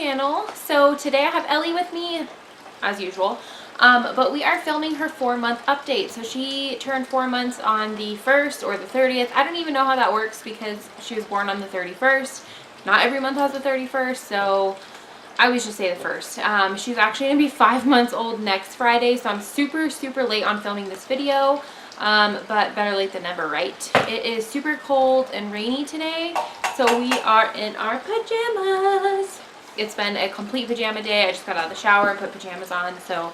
channel. So today I have Ellie with me, as usual, but we are filming her 4-month update. So she turned 4 months on the 1st or the 30th. I don't even know how that works because she was born on the 31st. Not every month has the 31st, so I always just say the 1st. She's actually going to be 5 months old next Friday, so I'm super late on filming this video. But better late than never, right? It is super cold and rainy today, so we are in our pajamas. It's been a complete pajama day. I just got out of the shower and put pajamas on, so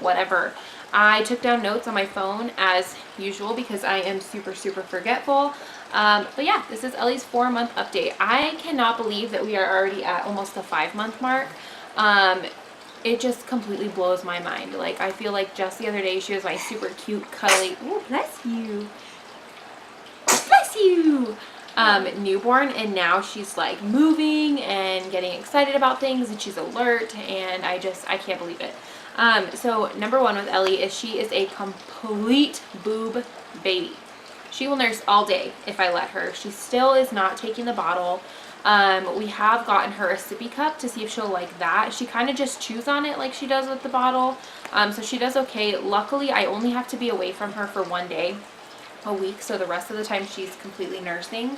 whatever. I took down notes on my phone as usual because I am super forgetful. But yeah, this is Ellie's 4-month update. I cannot believe that we are already at almost the 5-month mark. It just completely blows my mind. Like, I feel like just the other day she was my super cute, cuddly, ooh, bless you, newborn, and now she's like moving and getting excited about things, and she's alert, and I can't believe it. So number one with Ellie is she is a complete boob baby. She will nurse all day if I let her. She still is not taking the bottle. We have gotten her a sippy cup to see if she'll like that. She kind of just chews on it like she does with the bottle. So she does okay. Luckily, I only have to be away from her for 1 day a week, so the rest of the time she's completely nursing.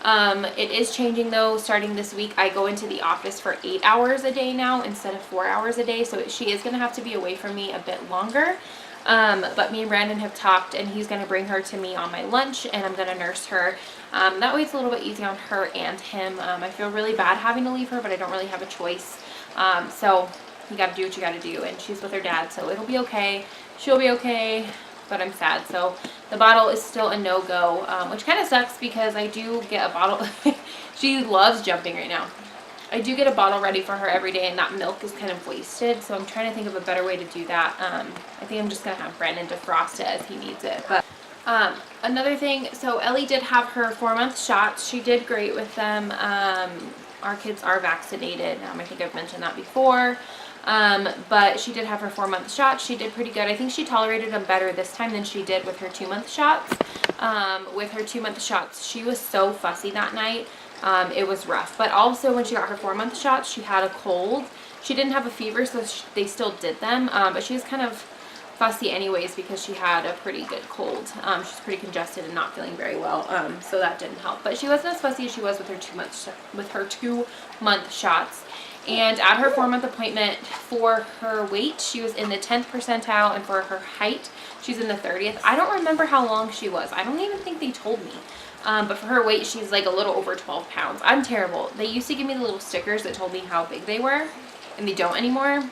It is changing though. Starting this week, I go into the office for 8 hours a day now instead of 4 hours a day, so she is going to have to be away from me a bit longer. But me and Brandon have talked, and he's going to bring her to me on my lunch, and I'm going to nurse her. That way it's a little bit easy on her and him. I feel really bad having to leave her, but I don't really have a choice. So you got to do what you got to do, and she's with her dad, so it'll be okay. She'll be okay, but I'm sad. So the bottle is still a no-go, which kind of sucks because I do get a bottle. She loves jumping right now. I do get a bottle ready for her every day, and that milk is kind of wasted, so I'm trying to think of a better way to do that. I think I'm just going to have Brandon defrost it as he needs it. But another thing, so Ellie did have her 4-month shots. She did great with them. Our kids are vaccinated. I think I've mentioned that before. But she did have her 4-month shots. She did pretty good. I think she tolerated them better this time than she did with her 2-month shots. With her 2-month shots, she was so fussy that night. It was rough. But also when she got her 4-month shots, she had a cold. She didn't have a fever, so they still did them. But she was kind of fussy anyways because she had a pretty good cold. She's pretty congested and not feeling very well. So that didn't help. But she wasn't as fussy as she was with her 2-month shots. And at her 4-month appointment, for her weight, she was in the 10th percentile, and for her height, she's in the 30th. I don't remember how long she was. I don't even think they told me. But for her weight, she's like a little over 12 pounds. I'm terrible. They used to give me the little stickers that told me how big they were, and they don't anymore,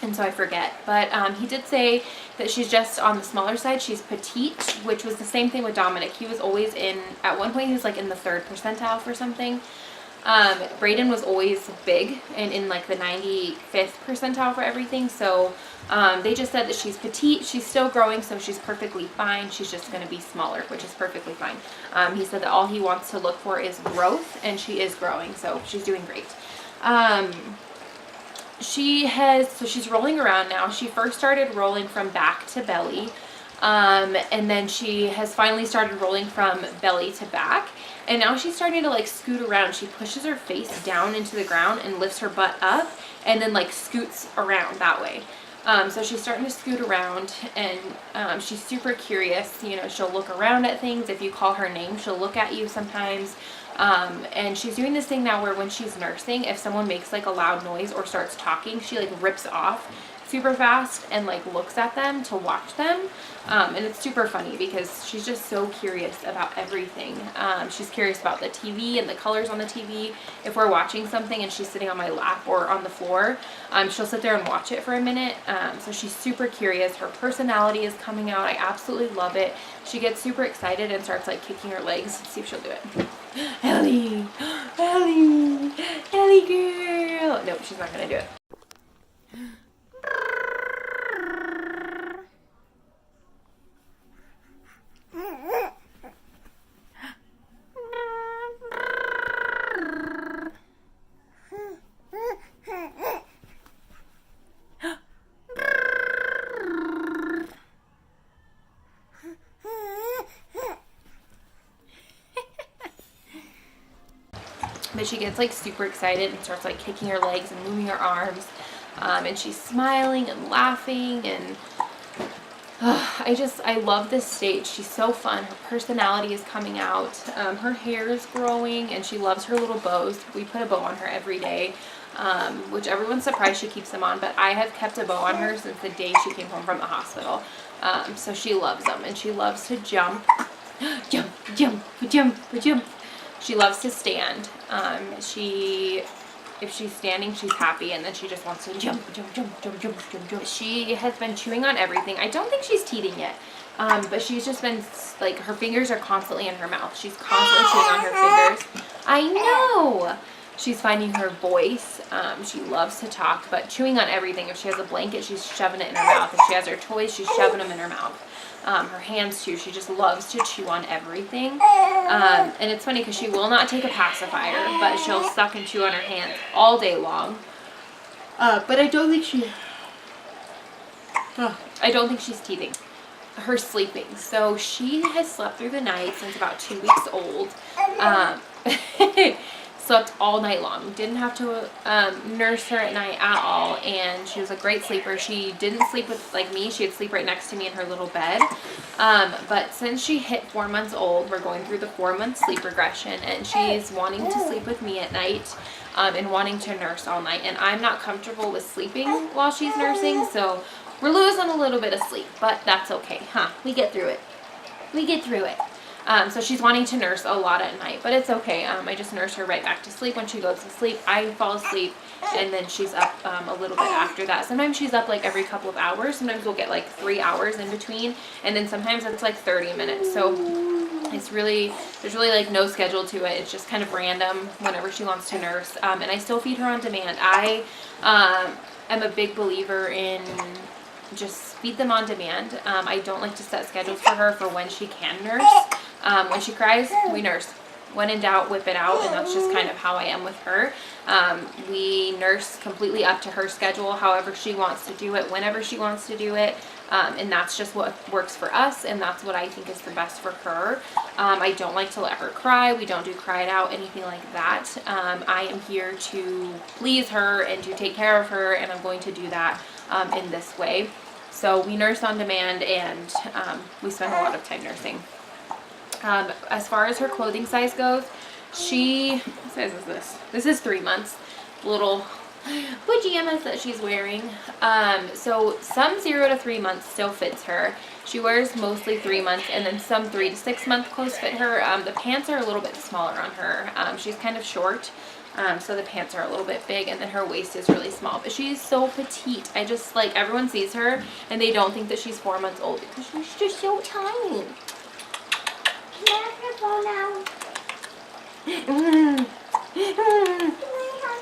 and so I forget. But he did say that she's just on the smaller side. She's petite, which was the same thing with Dominic. He was always at one point he was like in the 3rd percentile for something. Brayden was always big and in like the 95th percentile for everything. So they just said that she's petite. She's still growing, so she's perfectly fine. She's just going to be smaller, which is perfectly fine. He said that all he wants to look for is growth, and she is growing, so she's doing great. So she's rolling around now. She first started rolling from back to belly, and then she has finally started rolling from belly to back. And now she's starting to like scoot around. She pushes her face down into the ground and lifts her butt up, and then like scoots around that way. So she's starting to scoot around, and she's super curious. You know, she'll look around at things. If you call her name, she'll look at you sometimes. And she's doing this thing now where when she's nursing, if someone makes like a loud noise or starts talking, she like rips off super fast and like looks at them to watch them. And it's super funny because she's just so curious about everything. She's curious about the TV and the colors on the TV. If we're watching something and she's sitting on my lap or on the floor, she'll sit there and watch it for a minute. So she's super curious. Her personality is coming out. I absolutely love it. She gets super excited and starts like kicking her legs. Let's see if she'll do it. Ellie, Ellie, Ellie girl. Nope, she's not gonna do it. but she gets like super excited and starts like kicking her legs and moving her arms. And she's smiling and laughing, and I love this stage. She's so fun. Her personality is coming out. Her hair is growing, and she loves her little bows. We put a bow on her every day, which everyone's surprised she keeps them on, but I have kept a bow on her since the day she came home from the hospital. So she loves them, and she loves to jump. Jump, jump, jump, jump. She loves to stand. If she's standing, she's happy, and then she just wants to jump, jump, jump, jump, jump, jump, jump. She has been chewing on everything. I don't think she's teething yet, but she's just been, like, her fingers are constantly in her mouth. She's constantly chewing on her fingers. I know! She's finding her voice. She loves to talk, but chewing on everything. If she has a blanket, she's shoving it in her mouth. If she has her toys, she's shoving them in her mouth. Her hands too. She just loves to chew on everything. And it's funny because she will not take a pacifier, but she'll suck and chew on her hands all day long. But I don't think she's teething. Her sleeping. So she has slept through the night since about 2 weeks old. Slept all night long. Didn't have to nurse her at night at all, and she was a great sleeper. She didn't sleep with like me. She'd sleep right next to me in her little bed. But since she hit 4 months old, we're going through the 4-month sleep regression, and she's wanting to sleep with me at night and wanting to nurse all night. And I'm not comfortable with sleeping while she's nursing, so we're losing a little bit of sleep, but that's okay, huh? We get through it. We get through it. So she's wanting to nurse a lot at night, but it's okay. I just nurse her right back to sleep. When she goes to sleep, I fall asleep, and then she's up a little bit after that. Sometimes she's up like every couple of hours. Sometimes we'll get like 3 hours in between, and then sometimes it's like 30 minutes. So there's really like no schedule to it. It's just kind of random whenever she wants to nurse. And I still feed her on demand. I am a big believer in just feed them on demand. I don't like to set schedules for her for when she can nurse. When she cries, we nurse. When in doubt, whip it out, and that's just kind of how I am with her. We nurse completely up to her schedule, however she wants to do it, whenever she wants to do it, and that's just what works for us, and that's what I think is the best for her. I don't like to let her cry. We don't do cry it out, anything like that. I am here to please her and to take care of her, and I'm going to do that in this way. So we nurse on demand, and we spend a lot of time nursing. As far as her clothing size goes, what size is this? This is 3 months. Little pajamas that she's wearing. So some 0 to 3 months still fits her. She wears mostly 3 months, and then some 3 to 6 month clothes fit her. The pants are a little bit smaller on her. She's kind of short. So the pants are a little bit big, and then her waist is really small, but she's so petite. I just, like, everyone sees her and they don't think that she's 4 months old because she's just so tiny.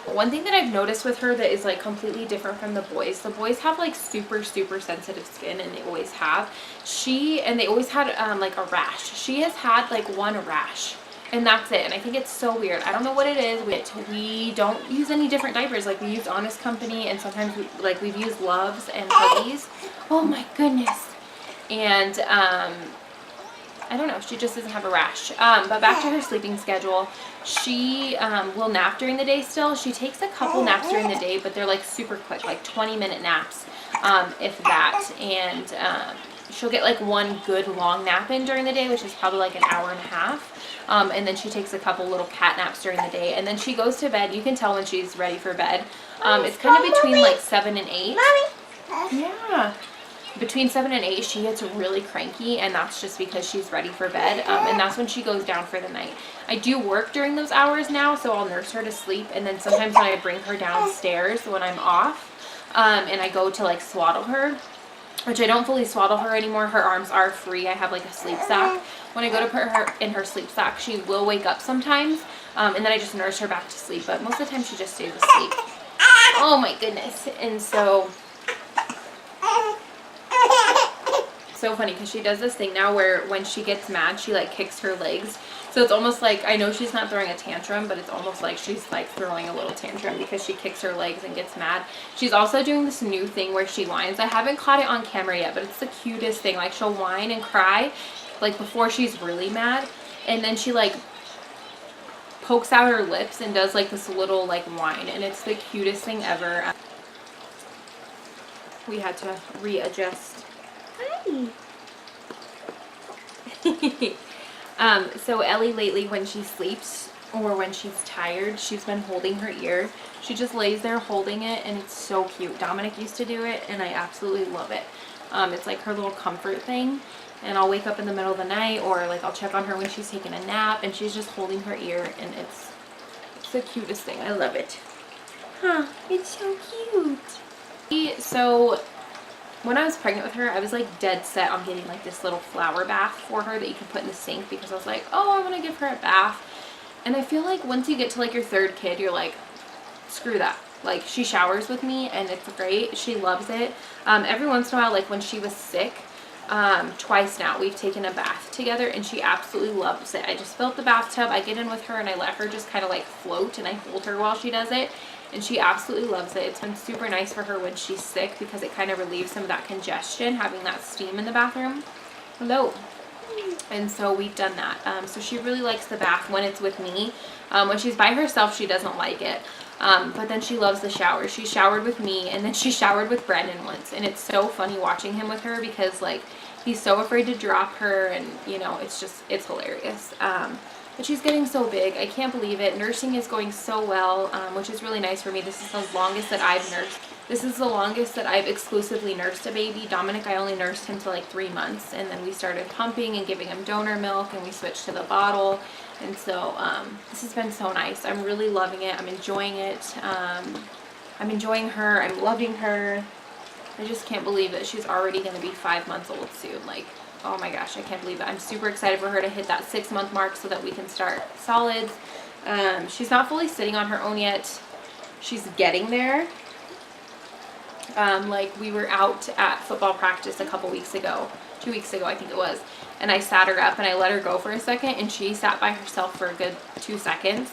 One thing that I've noticed with her that is like completely different from the boys have like super sensitive skin, and they always have. And they always had like a rash. She has had like one rash, and that's it. And I think it's so weird. I don't know what it is. We don't use any different diapers. Like, we use Honest Company, and sometimes we've used Loves and Huggies. Oh my goodness. And I don't know, she just doesn't have a rash. But back to her sleeping schedule. She will nap during the day still. She takes a couple naps during the day, but they're like super quick, like 20-minute naps, if that. And she'll get like one good long nap in during the day, which is probably like an hour and a half. And then she takes a couple little cat naps during the day. And then she goes to bed. You can tell when she's ready for bed. It's kind of between like 7 and 8. Mommy. Yeah. Between 7 and 8, she gets really cranky, and that's just because she's ready for bed, and that's when she goes down for the night. I do work during those hours now, so I'll nurse her to sleep, and then sometimes when I bring her downstairs when I'm off, and I go to like swaddle her, which I don't fully swaddle her anymore. Her arms are free. I have like a sleep sack. When I go to put her in her sleep sack, she will wake up sometimes, and then I just nurse her back to sleep, but most of the time she just stays asleep. Oh my goodness. And so funny because she does this thing now where when she gets mad, she like kicks her legs. So it's almost like, I know she's not throwing a tantrum, but it's almost like she's like throwing a little tantrum because she kicks her legs and gets mad. She's also doing this new thing where she whines. I haven't caught it on camera yet, but it's the cutest thing. Like, she'll whine and cry like before she's really mad, and then she like pokes out her lips and does like this little like whine, and it's the cutest thing ever. We had to readjust. Hi. So Ellie lately, when she sleeps or when she's tired, she's been holding her ear. She just lays there holding it, and it's so cute. Dominic used to do it, and I absolutely love it. It's like her little comfort thing, and I'll wake up in the middle of the night, or like I'll check on her when she's taking a nap, and she's just holding her ear, and it's the cutest thing. I love it. Huh, it's so cute. So when I was pregnant with her, I was like dead set on getting like this little flower bath for her that you can put in the sink, because I was like, oh, I want to give her a bath. And I feel like once you get to like your third kid, you're like, screw that. Like, she showers with me, and it's great. She loves it. Every once in a while, like when she was sick, twice now, we've taken a bath together, and she absolutely loves it. I just fill up the bathtub, I get in with her, and I let her just kind of like float, and I hold her while she does it, and she absolutely loves it. It's been super nice for her when she's sick, because it kind of relieves some of that congestion, having that steam in the bathroom. Hello. And so we've done that. So she really likes the bath when it's with me. When she's by herself, she doesn't like it. But then she loves the shower. She showered with me, and then she showered with Brandon once, and it's so funny watching him with her, because like he's so afraid to drop her, and you know, it's hilarious. But she's getting so big. I can't believe it. Nursing is going so well, which is really nice for me. This is the longest that I've nursed. This is the longest that I've exclusively nursed a baby. Dominic, I only nursed him to like 3 months, and then we started pumping and giving him donor milk, and we switched to the bottle. And so this has been so nice. I'm really loving it. I'm enjoying it. I'm enjoying her. I'm loving her. I just can't believe that she's already going to be 5 months old soon. Like, oh my gosh, I can't believe it. I'm super excited for her to hit that 6-month mark so that we can start solids. She's not fully sitting on her own yet. She's getting there. Like, we were out at football practice a couple weeks ago, 2 weeks ago I think it was, and I sat her up and I let her go for a second, and she sat by herself for a good 2 seconds.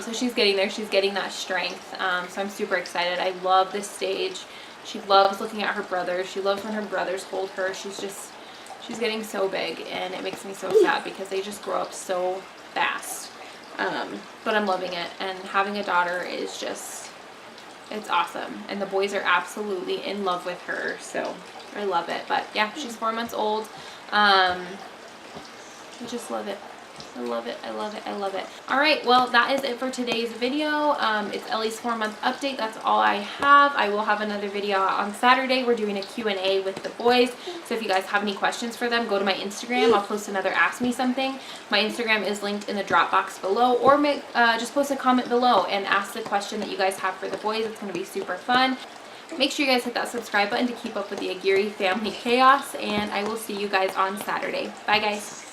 So she's getting there. She's getting that strength. So I'm super excited. I love this stage. She loves looking at her brothers. She loves when her brothers hold her. She's getting so big, and it makes me so sad because they just grow up so fast. But I'm loving it, and having a daughter is just, it's awesome. And the boys are absolutely in love with her, so I love it. But yeah, she's 4 months old. I just love it. I love it. I love it. I love it. All right. Well, that is it for today's video. It's Ellie's 4-month update. That's all I have. I will have another video on Saturday. We're doing a Q&A with the boys. So if you guys have any questions for them, go to my Instagram. I'll post another Ask Me Something. My Instagram is linked in the drop box below, or just post a comment below and ask the question that you guys have for the boys. It's going to be super fun. Make sure you guys hit that subscribe button to keep up with the Aguirre family chaos, and I will see you guys on Saturday. Bye, guys.